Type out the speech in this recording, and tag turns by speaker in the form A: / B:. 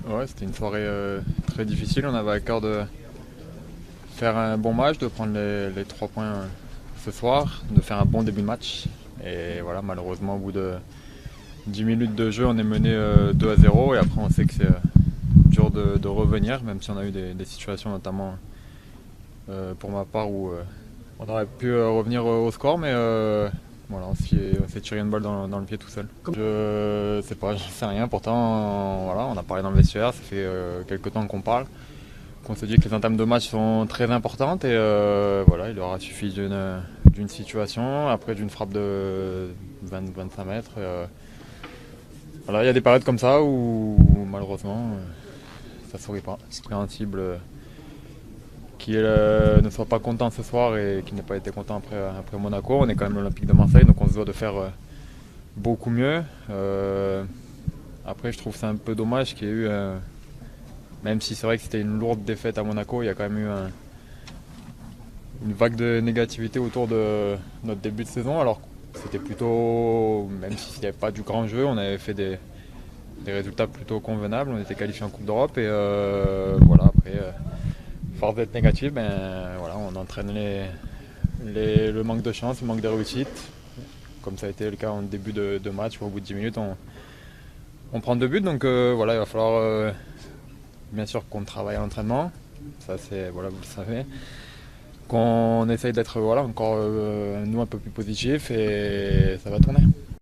A: Ouais, c'était une soirée très difficile. On avait à cœur de faire un bon match, de prendre les 3 points ce soir, de faire un bon début de match. Et voilà, malheureusement, au bout de 10 minutes de jeu, on est mené 2-0. Et après, on sait que c'est dur de revenir, même si on a eu des situations, notamment pour ma part, où on aurait pu revenir au score. Mais voilà, on s'est tiré une balle dans le pied tout seul. Je sais pas, je sais rien. Pourtant, voilà, on a parlé dans le vestiaire, ça fait quelques temps qu'on parle, qu'on se dit que les entames de match sont très importantes et voilà, il aura suffi d'une situation, après d'une frappe de 20-25 mètres. Voilà, il y a des périodes comme ça où malheureusement ça ne sourit pas. C'est compréhensible qu'il ne soit pas content ce soir et qu'il n'ait pas été content après Monaco. On est quand même l'Olympique de Marseille, donc on se doit de faire beaucoup mieux. Après, je trouve que c'est un peu dommage qu'il y ait eu, même si c'est vrai que c'était une lourde défaite à Monaco, il y a quand même eu une vague de négativité autour de notre début de saison. Alors c'était plutôt, même s'il n'y avait pas du grand jeu, on avait fait des résultats plutôt convenables. On était qualifié en Coupe d'Europe et voilà, après, force d'être négatif, ben, voilà, on entraîne le manque de chance, le manque de réussite. Comme ça a été le cas en début de match, où au bout de 10 minutes, on prend 2 buts. Donc voilà, il va falloir bien sûr qu'on travaille à l'entraînement. Ça, c'est, voilà, vous le savez. Qu'on essaye d'être voilà, encore nous un peu plus positif et ça va tourner.